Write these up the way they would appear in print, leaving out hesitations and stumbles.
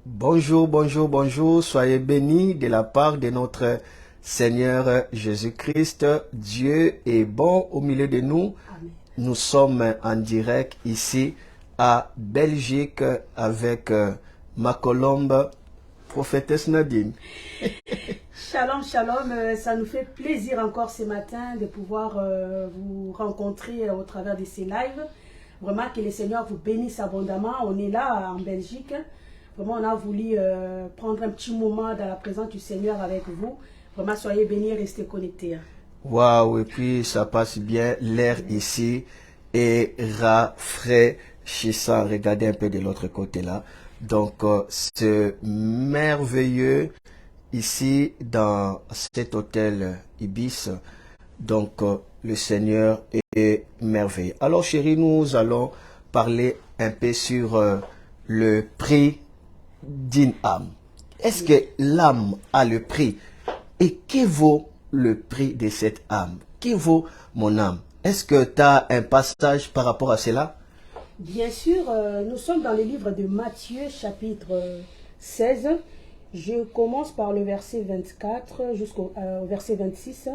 Bonjour, bonjour, bonjour. Soyez bénis de la part de notre Seigneur Jésus-Christ. Dieu est bon au milieu de nous. Amen. Nous sommes en direct ici à Belgique avec ma colombe, prophétesse Nadine. Shalom, shalom. Ça nous fait plaisir encore ce matin de pouvoir vous rencontrer au travers de ces lives. Vraiment que le Seigneur vous bénisse abondamment. On est là en Belgique. Vraiment, on a voulu prendre un petit moment dans la présence du Seigneur avec vous. Vraiment, soyez bénis et restez connectés. Waouh, et puis ça passe bien. L'air ici est rafraîchissant. Regardez un peu de l'autre côté là. Donc, c'est merveilleux ici dans cet hôtel Ibis. Donc, le Seigneur est merveilleux. Alors, chérie, nous allons parler un peu sur le prix d'une âme. Est-ce que l'âme a le prix? Et qui vaut le prix de cette âme? Qui vaut mon âme? Est-ce que tu as un passage par rapport à cela? Bien sûr, nous sommes dans le livre de Matthieu, chapitre 16. Je commence par le verset 24 jusqu'au verset 26.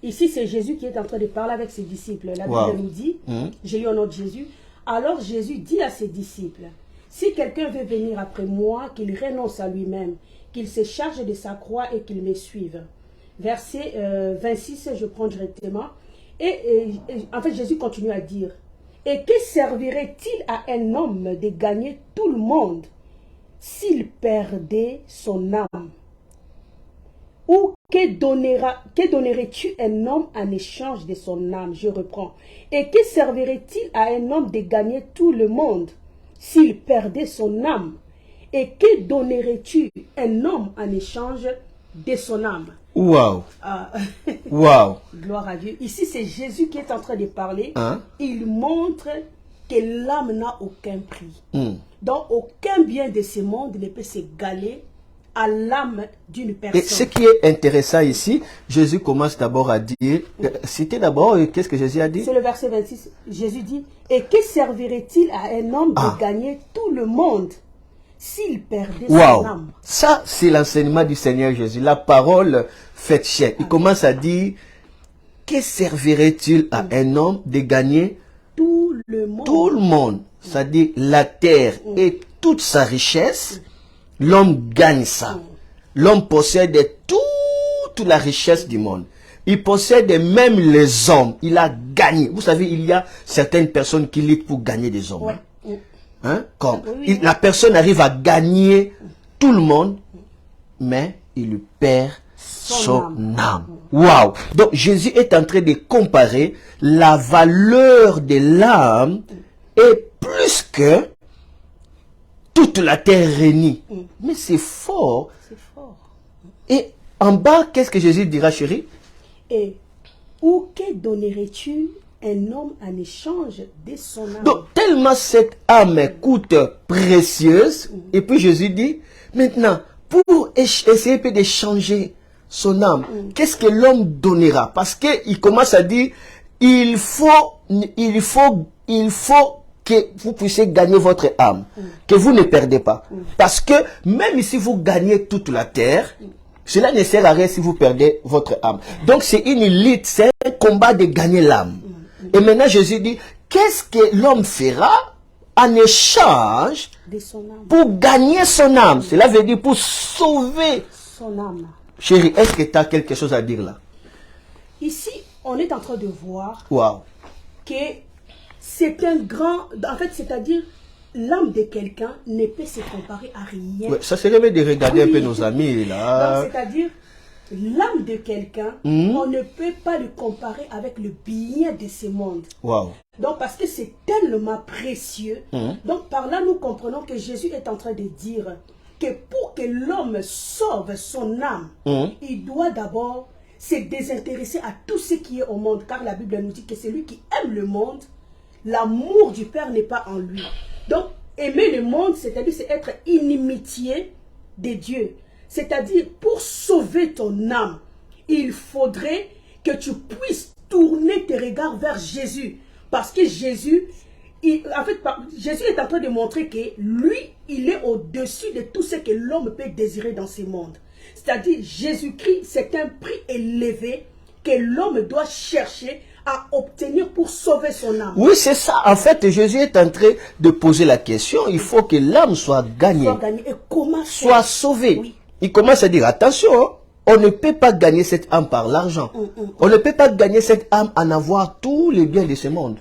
Ici, c'est Jésus qui est en train de parler avec ses disciples. La Bible nous dit, j'ai lu au nom de Jésus, alors Jésus dit à ses disciples, si quelqu'un veut venir après moi, qu'il renonce à lui-même, qu'il se charge de sa croix et qu'il me suive. Verset 26, je prends directement. Et en fait, Jésus continue à dire, et que servirait-il à un homme de gagner tout le monde s'il perdait son âme? Ou que donnerais-tu un homme en échange de son âme? Je reprends. Et que servirait-il à un homme de gagner tout le monde s'il perdait son âme? Et que donnerais-tu un homme en échange de son âme? Waouh! Waouh! Gloire à Dieu. Ici, c'est Jésus qui est en train de parler. Hein? Il montre que l'âme n'a aucun prix. Donc, aucun bien de ce monde ne peut s'égaler à l'âme d'une personne. Et ce qui est intéressant ici, Jésus commence d'abord à dire, citez d'abord, qu'est-ce que Jésus a dit? C'est le verset 26. Jésus dit, et que servirait-il à un homme de gagner tout le monde s'il perdait son âme? Ça, c'est l'enseignement du Seigneur Jésus. La parole faite chair. Il commence à dire, que servirait-il à un homme de gagner tout le monde? Tout le monde. C'est-à-dire la terre et toute sa richesse. L'homme gagne ça. L'homme possède toute la richesse du monde. Il possède même les hommes. Il a gagné. Vous savez, il y a certaines personnes qui luttent pour gagner des hommes. Ouais. Hein? Comme la personne arrive à gagner tout le monde, mais il perd son âme. Waouh! Donc Jésus est en train de comparer la valeur de l'âme et plus que toute la terre réunie. Mais c'est fort. C'est fort. Et en bas, qu'est-ce que Jésus dira, chérie? Et où que donnerais-tu un homme en échange de son âme? Donc, tellement cette âme coûte précieuse, et puis Jésus dit, maintenant, pour essayer de changer son âme, qu'est-ce que l'homme donnera? Parce qu'il commence à dire, il faut que vous puissiez gagner votre âme, que vous ne perdez pas. Parce que même si vous gagnez toute la terre, cela ne sert à rien si vous perdez votre âme. Donc c'est une lutte, c'est un combat de gagner l'âme. Et maintenant Jésus dit, qu'est-ce que l'homme fera en échange de son âme, pour gagner son âme? Cela veut dire pour sauver son âme. Chérie, est-ce que tu as quelque chose à dire là? Ici, on est en train de voir que c'est un grand... En fait, c'est-à-dire, l'âme de quelqu'un ne peut se comparer à rien. Ouais, ça serait bien de regarder un peu nos amis là. Donc, c'est-à-dire, l'âme de quelqu'un, on ne peut pas le comparer avec le bien de ce monde. Donc, parce que c'est tellement précieux. Donc, par là, nous comprenons que Jésus est en train de dire que pour que l'homme sauve son âme, il doit d'abord se désintéresser à tout ce qui est au monde. Car la Bible nous dit que celui qui aime le monde, l'amour du Père n'est pas en lui. Donc, aimer le monde, c'est-à-dire c'est être inimitié de Dieu. C'est-à-dire, pour sauver ton âme, il faudrait que tu puisses tourner tes regards vers Jésus. Parce que Jésus, Jésus est en train de montrer que lui, il est au-dessus de tout ce que l'homme peut désirer dans ce monde. C'est-à-dire, Jésus-Christ, c'est un prix élevé que l'homme doit chercher à obtenir pour sauver son âme. Oui, c'est ça. En fait, Jésus est en train de poser la question. Il faut que l'âme soit gagnée, Et comment soit sauvée. Oui. Il commence à dire, attention, hein, on ne peut pas gagner cette âme par l'argent. On ne peut pas gagner cette âme en avoir tous les biens de ce monde.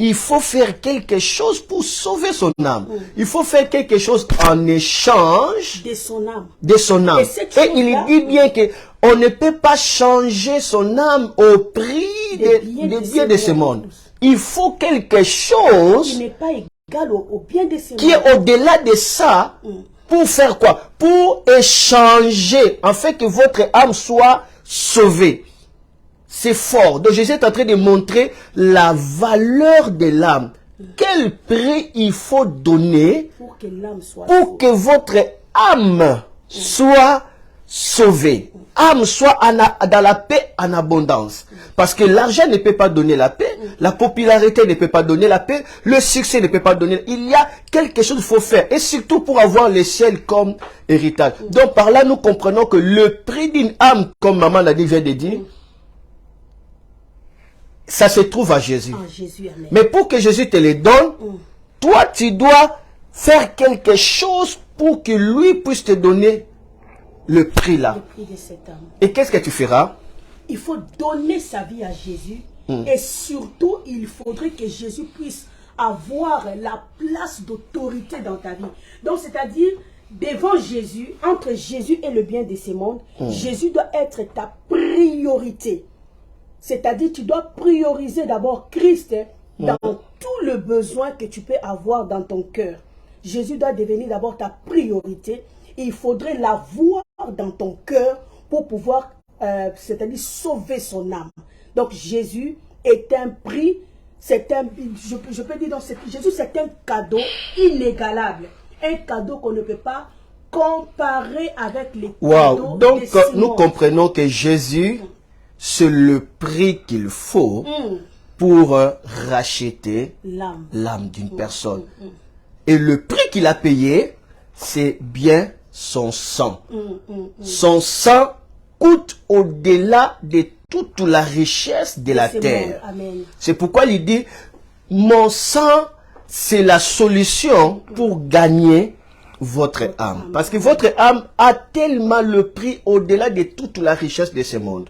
Il faut faire quelque chose pour sauver son âme. Il faut faire quelque chose en échange de son âme. De son âme. Et il dit bien que on ne peut pas changer son âme au prix des biens de ce monde. Il faut quelque chose qui n'est pas égal au bien de ce monde. Qui est au-delà de ça. Pour faire quoi? Pour échanger, afin que votre âme soit sauvée. C'est fort. Donc Jésus est en train de montrer la valeur de l'âme. Quel prix il faut donner pour que l'âme soit pour que votre âme soit sauvée. Âme soit dans la paix en abondance. Parce que l'argent ne peut pas donner la paix, la popularité ne peut pas donner la paix, le succès ne peut pas donner. Il y a quelque chose qu'il faut faire. Et surtout pour avoir le ciel comme héritage. Donc par là, nous comprenons que le prix d'une âme, comme maman l'a dit, vient de dire, ça se trouve à Jésus. Mais pour que Jésus te le donne, toi, tu dois faire quelque chose pour que lui puisse te donner le prix là. Le prix de cette âme. Et qu'est-ce que tu feras? Il faut donner sa vie à Jésus. Et surtout, il faudrait que Jésus puisse avoir la place d'autorité dans ta vie. Donc, c'est-à-dire, devant Jésus, entre Jésus et le bien de ce monde, Jésus doit être ta priorité. C'est-à-dire, tu dois prioriser d'abord Christ dans tout le besoin que tu peux avoir dans ton cœur. Jésus doit devenir d'abord ta priorité. Et il faudrait l'avoir dans ton cœur pour pouvoir, c'est-à-dire sauver son âme. Donc, Jésus est un prix, je peux dire, donc, Jésus c'est un cadeau inégalable. Un cadeau qu'on ne peut pas comparer avec les cadeaux donc, de ce nous monde. comprenons que Jésus, c'est le prix qu'il faut pour racheter l'âme d'une personne. Et le prix qu'il a payé, c'est bien son sang. Son sang coûte au-delà de toute la richesse de la terre. C'est pourquoi il dit, mon sang, c'est la solution pour gagner votre âme. Parce que votre âme a tellement le prix au-delà de toute la richesse de ce monde.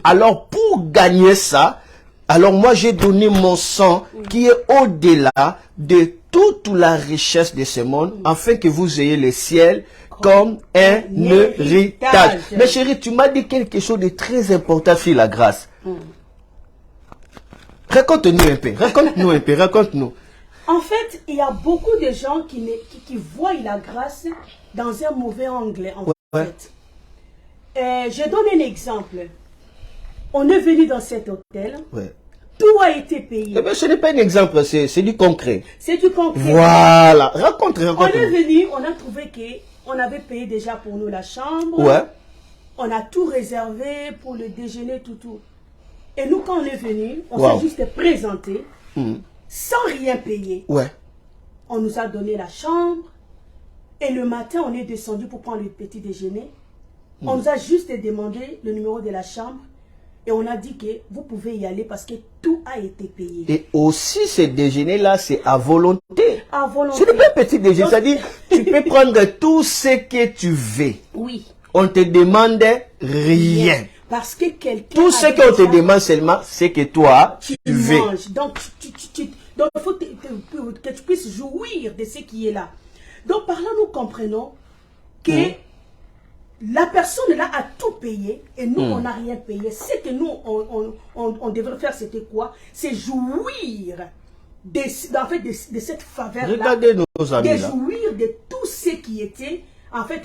Alors, pour gagner ça, alors moi j'ai donné mon sang qui est au-delà de toute la richesse de ce monde, afin que vous ayez le ciel comme un héritage. Mais chérie, tu m'as dit quelque chose de très important sur la grâce. Raconte-nous un peu, raconte-nous. En fait, il y a beaucoup de gens qui voient la grâce dans un mauvais angle, en fait. Je donne un exemple. On est venu dans cet hôtel. Tout a été payé. Eh bien, ce n'est pas un exemple, c'est du concret. C'est du concret. Voilà. Raconte. On est venu, on a trouvé qu'on avait payé déjà pour nous la chambre. On a tout réservé pour le déjeuner, tout. Et nous, quand on est venu, on s'est juste présenté, sans rien payer. On nous a donné la chambre. Et le matin, on est descendu pour prendre le petit déjeuner. On nous a juste demandé le numéro de la chambre. Et on a dit que vous pouvez y aller parce que tout a été payé. Et aussi, ce déjeuner-là, c'est à volonté. À volonté. Ce n'est pas un petit déjeuner. C'est-à-dire, tu peux prendre tout ce que tu veux. Oui. On te demande rien. Parce que quelqu'un... Tout ce qu'on te demande seulement, c'est que toi, tu veux. Manges. Donc, donc, il faut que tu puisses jouir de ce qui est là. Donc, par là, nous comprenons que... La personne là a tout payé et nous, on n'a rien payé. Ce que nous, on devrait faire, c'était quoi? C'est jouir en fait, de cette faveur-là. Regardez nos amis de là. Jouir de tout ce qui était, en fait,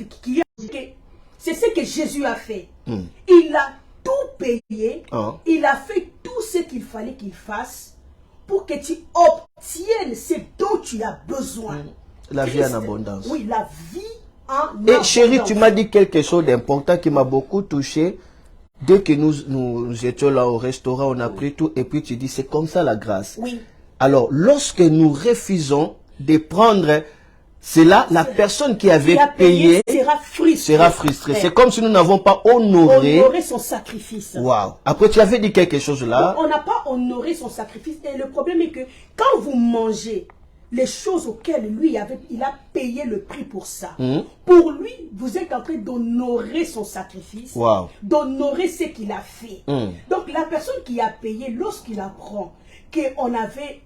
c'est ce que Jésus a fait. Il a tout payé. Il a fait tout ce qu'il fallait qu'il fasse pour que tu obtiennes ce dont tu as besoin. La vie en abondance. Oui, la vie. Et chérie, tu m'as dit quelque chose d'important qui m'a beaucoup touché. Dès que nous étions là au restaurant, on a pris tout et puis tu dis c'est comme ça la grâce. Oui. Alors, lorsque nous refusons de prendre c'est là la personne qui avait payé sera frustrée. C'est comme si nous n'avons pas honoré son sacrifice. Waouh. Après, tu avais dit quelque chose là. On n'a pas honoré son sacrifice. Et le problème est que quand vous mangez les choses auxquelles lui il a payé le prix pour ça, pour lui, vous êtes en train d'honorer son sacrifice, d'honorer ce qu'il a fait. Donc la personne qui a payé, lorsqu'il apprend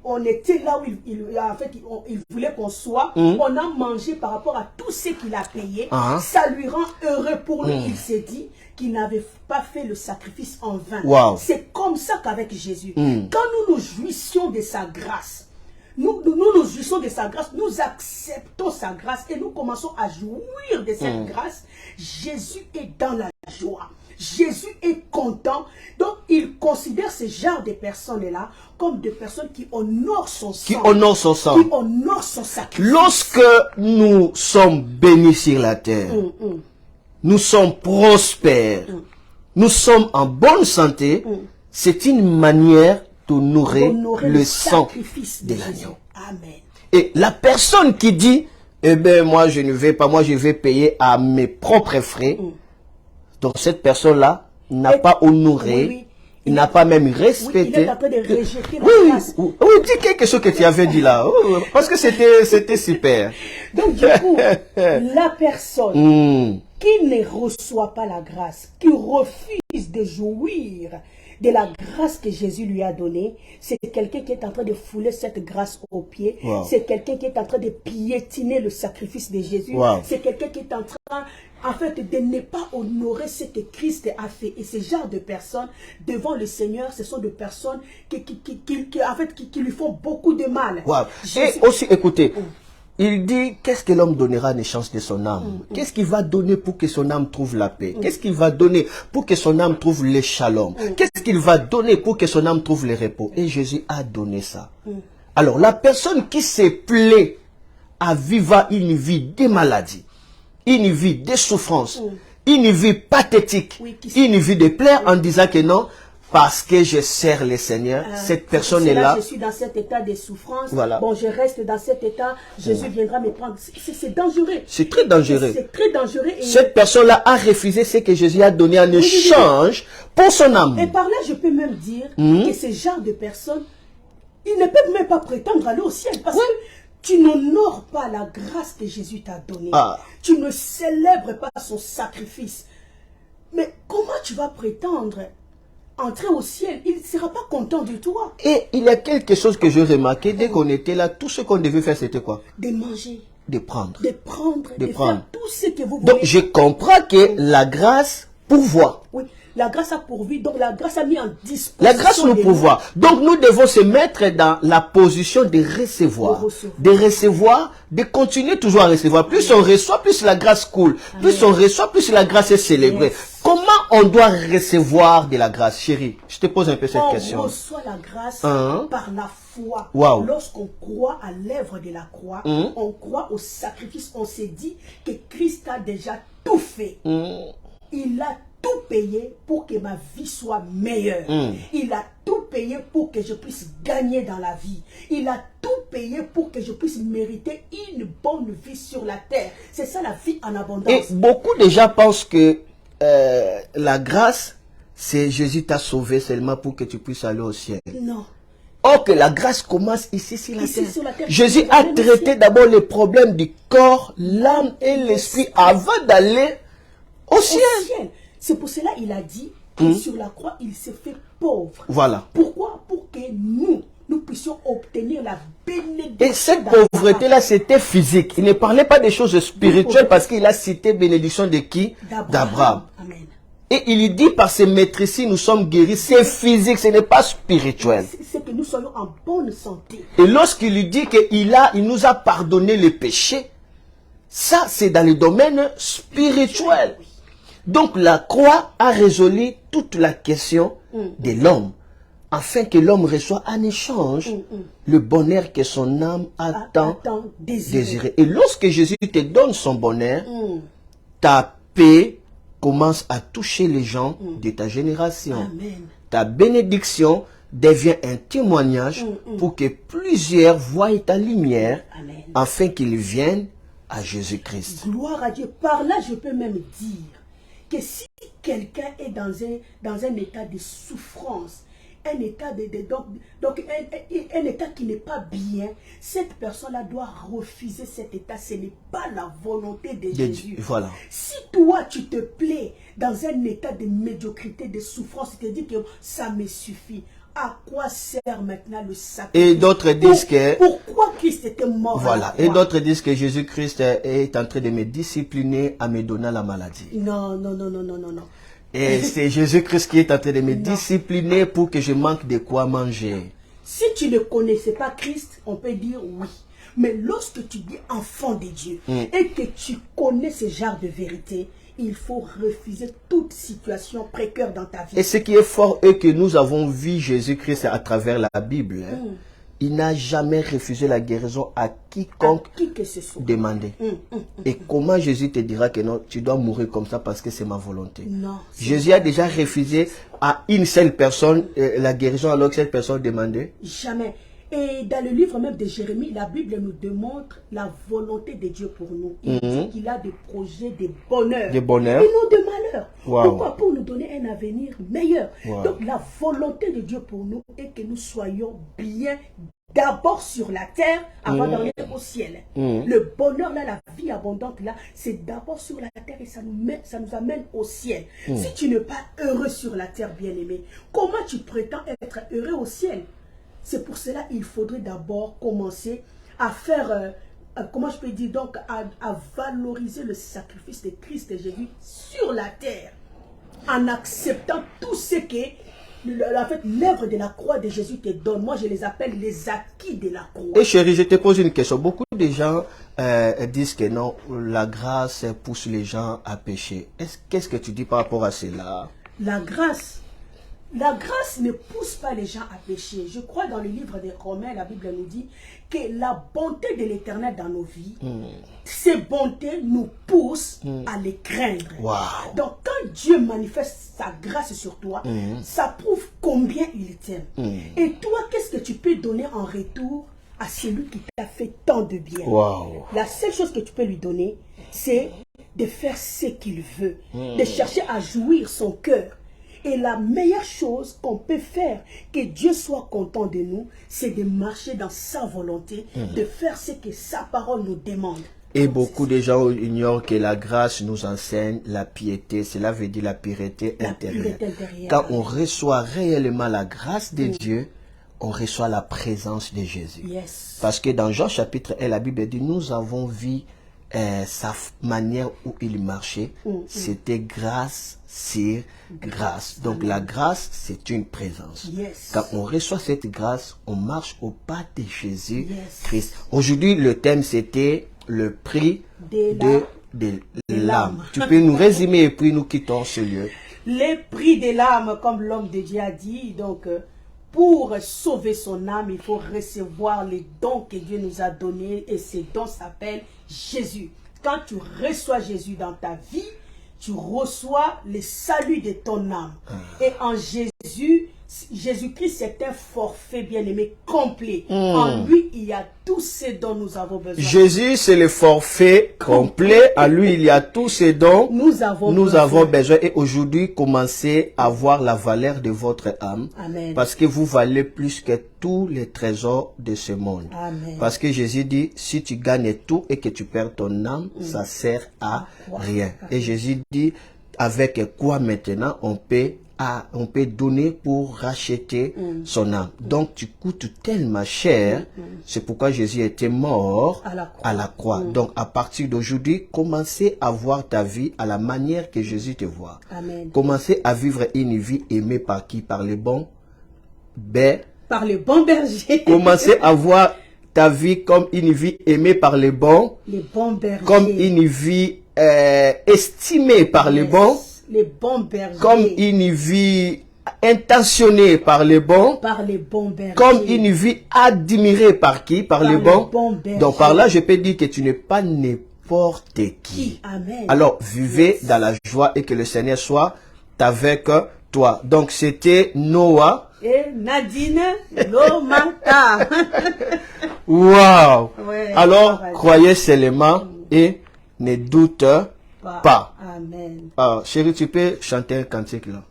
on était là où il voulait qu'on soit, on a mangé par rapport à tout ce qu'il a payé, ça lui rend heureux pour lui. Il s'est dit qu'il n'avait pas fait le sacrifice en vain. C'est comme ça qu'avec Jésus, quand nous nous jouissions de sa grâce, nous jouissons de sa grâce, nous acceptons sa grâce et nous commençons à jouir de cette grâce. Jésus est dans la joie. Jésus est content. Donc, il considère ce genre de personnes-là comme des personnes qui honorent son sang. Qui honorent son sang. Qui honorent son sacrifice. Lorsque nous sommes bénis sur la terre, nous sommes prospères, nous sommes en bonne santé, c'est une manière d'honorer le sacrifice de l'agneau. Amen. Et la personne qui dit, eh bien, moi je ne vais pas, moi je vais payer à mes propres frais, donc cette personne-là n'a pas honoré, il n'a pas même respecté. Il est en train de rejeter la grâce. Oui, dis quelque chose que tu avais dit là, parce que c'était super. Donc du coup, la personne qui ne reçoit pas la grâce, qui refuse de jouir de la grâce que Jésus lui a donnée, c'est quelqu'un qui est en train de fouler cette grâce aux pieds. C'est quelqu'un qui est en train de piétiner le sacrifice de Jésus. C'est quelqu'un qui est en train, en fait, de ne pas honorer ce que Christ a fait. Et ce genre de personnes, devant le Seigneur, ce sont des personnes qui lui font beaucoup de mal. Et aussi, écoutez, il dit, qu'est-ce que l'homme donnera en échange de son âme? Qu'est-ce qu'il va donner pour que son âme trouve la paix? Qu'est-ce qu'il va donner pour que son âme trouve le shalom? Qu'est-ce qu'il va donner pour que son âme trouve le repos? Et Jésus a donné ça. Alors, la personne qui se plaît à vivre une vie de maladie, une vie de souffrance, une vie pathétique, une vie de plaire en disant que non, parce que je sers le Seigneur, cette personne-là. Je suis dans cet état de souffrance. Bon, je reste dans cet état. Jésus viendra me prendre. C'est dangereux. C'est très dangereux. C'est très dangereux. Et cette personne-là a refusé ce que Jésus a donné en échange pour son âme. Et par là, je peux même dire que ce genre de personnes, ils ne peuvent même pas prétendre aller au ciel. Parce que tu n'honores pas la grâce que Jésus t'a donnée. Tu ne célèbres pas son sacrifice. Mais comment tu vas prétendre entrer au ciel? Il ne sera pas content de toi. Et il y a quelque chose que j'ai remarqué, dès qu'on était là, tout ce qu'on devait faire, c'était quoi? De manger. De prendre. De prendre, de faire tout ce que vous voulez. Donc, je comprends que la grâce pourvoit. Oui, la grâce a pourvu, donc la grâce a mis en disposition. La grâce nous pourvoit. Donc, nous devons se mettre dans la position de recevoir. De recevoir, de continuer toujours à recevoir. Plus on reçoit, plus la grâce coule. Plus on reçoit, plus la grâce est célébrée. Comment on doit recevoir de la grâce, chérie? Je te pose un peu cette question. On reçoit la grâce par la foi. Lorsqu'on croit à l'œuvre de la croix, on croit au sacrifice, on s'est dit que Christ a déjà tout fait. Il a tout payé pour que ma vie soit meilleure. Il a tout payé pour que je puisse gagner dans la vie. Il a tout payé pour que je puisse mériter une bonne vie sur la terre. C'est ça la vie en abondance. Et beaucoup de gens pensent que la grâce, c'est Jésus t'a sauvé seulement pour que tu puisses aller au ciel. Non. Or que la grâce commence ici sur la terre. Jésus a traité d'abord les problèmes du corps, l'âme et l'esprit avant d'aller au ciel. C'est pour cela qu'il a dit que sur la croix, il s'est fait pauvre. Pourquoi? Pour que nous puissions obtenir la bénédiction. Et cette pauvreté-là, c'était physique. Il ne parlait pas des choses spirituelles parce qu'il a cité bénédiction de qui? D'Abraham. Et il dit par ces maîtrises, nous sommes guéris. C'est physique, ce n'est pas spirituel. C'est que nous soyons en bonne santé. Et lorsqu'il lui dit qu'il nous a pardonné les péchés, ça c'est dans le domaine spirituel. Donc la croix a résolu toute la question de l'homme, afin que l'homme reçoit en échange le bonheur que son âme a tant désiré. Et lorsque Jésus te donne son bonheur, ta paix commence à toucher les gens de ta génération. Ta bénédiction devient un témoignage pour que plusieurs voient ta lumière, afin qu'ils viennent à Jésus-Christ. Gloire à Dieu. Par là, je peux même dire que si quelqu'un est dans un état de souffrance, un état un état qui n'est pas bien, cette personne-là doit refuser cet état. Ce n'est pas la volonté de Jésus. Voilà. Si toi, tu te plais dans un état de médiocrité, de souffrance, tu te dis que ça me suffit. À quoi sert maintenant le sacrifice? Et d'autres disent que... Pourquoi Christ était mort? Voilà. Et d'autres disent que Jésus-Christ est en train de me discipliner à me donner la maladie. Non, non, non, non, non, non, non. Et c'est Jésus-Christ qui est en train de me discipliner pour que je manque de quoi manger. Si tu ne connaissais pas Christ, on peut dire oui. Mais lorsque tu dis enfant de Dieu et que tu connais ce genre de vérité, il faut refuser toute situation précaire dans ta vie. Et ce qui est fort est que nous avons vu Jésus-Christ à travers la Bible. Il n'a jamais refusé la guérison à quiconque que ce soit demandait. Et comment Jésus te dira que non, tu dois mourir comme ça parce que c'est ma volonté? Non. Jésus a déjà refusé à une seule personne la guérison alors que cette personne demandait? Jamais. Et dans le livre même de Jérémie, la Bible nous démontre la volonté de Dieu pour nous. Il dit qu'il a des projets de bonheur. De bonheur. Et non de malheur. Wow. Pourquoi? Pour nous donner un avenir meilleur. Wow. Donc la volonté de Dieu pour nous est que nous soyons bien d'abord sur la terre avant d'aller au ciel. Le bonheur là, la vie abondante là, c'est d'abord sur la terre et ça nous amène au ciel. Si tu n'es pas heureux sur la terre, bien-aimé, comment tu prétends être heureux au ciel? C'est pour cela qu'il faudrait d'abord commencer à faire, comment je peux dire, donc à valoriser le sacrifice de Christ et Jésus sur la terre, en acceptant tout ce que l'œuvre de la croix de Jésus te donne. Moi, je les appelle les acquis de la croix. Et chérie, je te pose une question. Beaucoup de gens disent que non, la grâce pousse les gens à pécher. Qu'est-ce que tu dis par rapport à cela? La grâce ne pousse pas les gens à pécher. Je crois dans le livre des Romains, la Bible nous dit que la bonté de l'Éternel dans nos vies, ces bontés nous poussent à les craindre. Wow. Donc quand Dieu manifeste sa grâce sur toi, ça prouve combien il t'aime. Et toi, qu'est-ce que tu peux donner en retour à celui qui t'a fait tant de bien? Wow. La seule chose que tu peux lui donner, c'est de faire ce qu'il veut, de chercher à jouir son cœur. Et la meilleure chose qu'on peut faire, que Dieu soit content de nous, c'est de marcher dans sa volonté, de faire ce que sa parole nous demande. Et beaucoup de gens ignorent que la grâce nous enseigne la piété. Cela veut dire la pureté intérieure. Quand on reçoit réellement la grâce de Dieu, on reçoit la présence de Jésus. Yes. Parce que dans Jean chapitre 1, la Bible dit, nous avons vu sa manière où il marchait. C'était grâce sur grâce. Donc la grâce, c'est une présence. Yes. Quand on reçoit cette grâce, on marche au pas de Jésus Christ. Aujourd'hui, le thème, c'était le prix de l'âme. Tu peux nous résumer et puis nous quittons ce lieu. Les prix de l'âme, comme l'homme de Dieu a dit, donc pour sauver son âme, il faut recevoir les dons que Dieu nous a donnés et ces dons s'appellent Jésus. Quand tu reçois Jésus dans ta vie, tu reçois le salut de ton âme. Et en Jésus-Christ, c'est un forfait bien-aimé complet. En lui, il y a tout ce dont nous avons besoin. Jésus, c'est le forfait complet. À lui, il y a tout ce dont nous avons besoin. Et aujourd'hui, commencez à voir la valeur de votre âme. Amen. Parce que vous valez plus que tous les trésors de ce monde. Amen. Parce que Jésus dit, si tu gagnes tout et que tu perds ton âme, ça sert à rien. Et Jésus dit, avec quoi maintenant on peut donner pour racheter son âme. Donc tu coûtes tellement cher, c'est pourquoi Jésus était mort à la croix. Donc à partir d'aujourd'hui, commencez à voir ta vie à la manière que Jésus te voit. Amen. Commencez à vivre une vie aimée par qui? Par les bons par le bon berger. Commencez à voir ta vie comme une vie aimée par les bons bergers. Comme une vie estimée par les bons bergers. Comme une vie intentionnée par les bons bergers. Comme une vie admirée par qui? Par les bons bergers. Donc par là, je peux dire que tu n'es pas n'importe qui. Amen. Alors, vivez dans la joie et que le Seigneur soit avec toi. Donc, c'était Noah et Nadine Lomata. Wow. Ouais, alors, croyez seulement et ne doute pas. Amen. Ah, chérie, tu peux chanter un cantique là.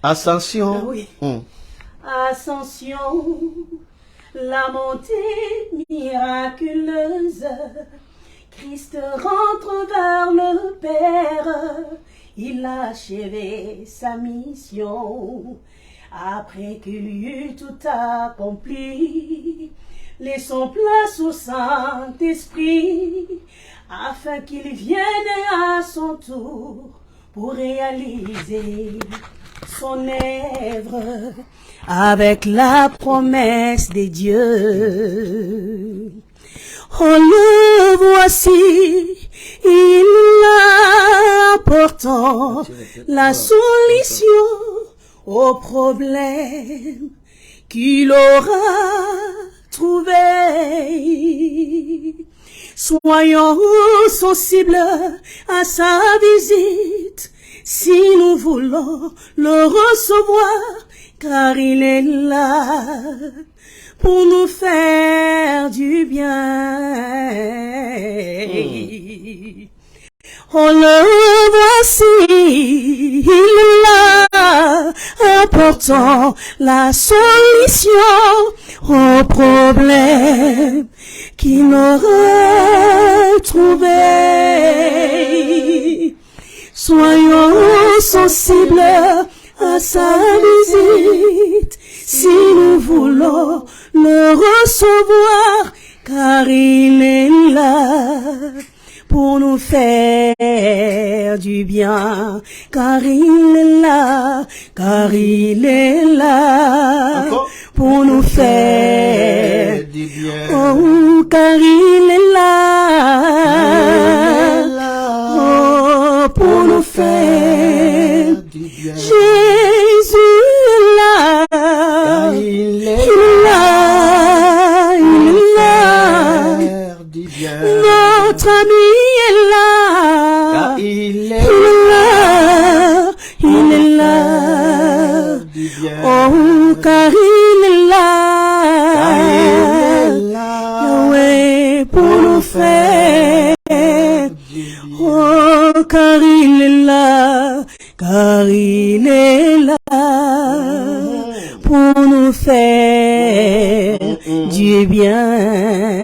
Ascension. Oui. Ascension, la montée miraculeuse. Christ rentre vers le Père. Il a achevé sa mission. Après qu'il eut tout accompli, laissons place au Saint-Esprit, afin qu'il vienne à son tour pour réaliser son œuvre avec la promesse des dieux. Oh, le voici, il apportant la solution au problème qu'il aura trouvé. Soyons sensibles à sa visite si nous voulons le recevoir, car il est là pour nous faire du bien. Oh, le voici, il est là, apportant la solution au problème qu'il aurait trouvé. Soyons sensibles à sa visite si nous voulons le recevoir, car il est là pour nous faire du bien, car il est là, Encore? pour nous faire du bien. Oh, car il est là, oh, pour nous faire du bien. Jésus est là, Car il est là, du bien. notre ami est là, Car il est il est là, du bien. oh, car il est Car il est là, là. Yahweh, pour nous faire, du bien. oh, car il est là, pour nous faire du bien.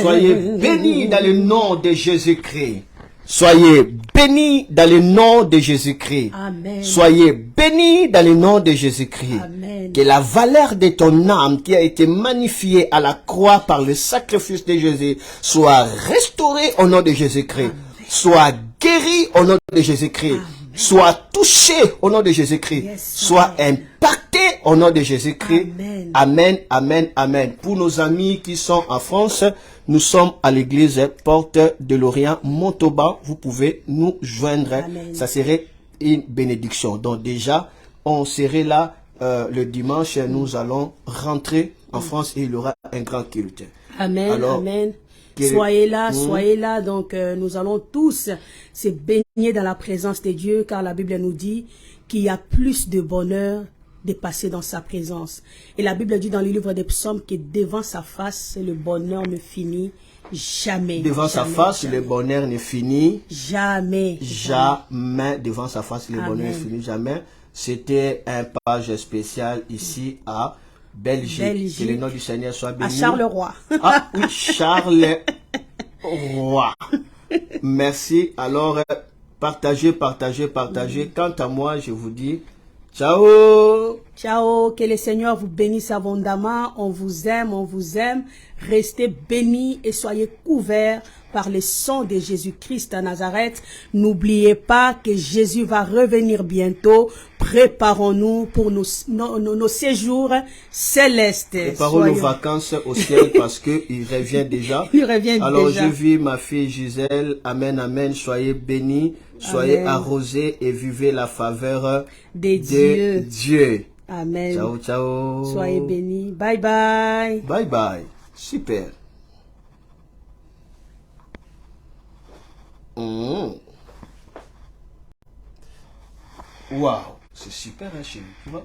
Soyez bénis dans le nom de Jésus-Christ. Soyez bénis dans le nom de Jésus-Christ. Amen. Soyez bénis dans le nom de Jésus-Christ. Amen. Que la valeur de ton âme qui a été magnifiée à la croix par le sacrifice de Jésus soit restaurée au nom de Jésus-Christ. Soit guérie au nom de Jésus-Christ. Soit touché au nom de Jésus-Christ. Yes, soit impacté au nom de Jésus-Christ. Amen. Amen, amen, amen. Pour nos amis qui sont en France, nous sommes à l'église Porte de l'Orient, Montauban. Vous pouvez nous joindre. Amen. Ça serait une bénédiction. Donc déjà, on serait là le dimanche. Nous allons rentrer en France et il y aura un grand culte. Amen, Alors, amen. Soyez là, soyez là. Donc, nous allons tous se baigner dans la présence de Dieu, car la Bible nous dit qu'il y a plus de bonheur de passer dans sa présence. Et la Bible dit dans le livre des psaumes que devant sa face, le bonheur ne finit jamais. Devant sa face, jamais. le bonheur ne finit Jamais. jamais. Devant sa face, le bonheur ne Amen. finit jamais. C'était un page spécial ici à Belgique. Que le nom du Seigneur soit béni. À Charleroi. Ah oui, Charleroi. Merci. Alors, partagez, partagez, partagez. Quant à moi, je vous dis ciao. Ciao, que le Seigneur vous bénisse abondamment. On vous aime, on vous aime. Restez bénis et soyez couverts par le sang de Jésus-Christ à Nazareth. N'oubliez pas que Jésus va revenir bientôt. Préparons-nous pour nos séjours célestes. Préparons nos vacances au ciel parce qu'il revient déjà. Il revient Alors, déjà. je vis ma fille Gisèle. Amen, amen. Soyez bénis, soyez Amen. arrosés et vivez la faveur de de Dieu. Amen. Ciao, ciao. Soyez bénis. Bye bye. Bye bye. Super. Wow, c'est super, hein, chérie, tu vois.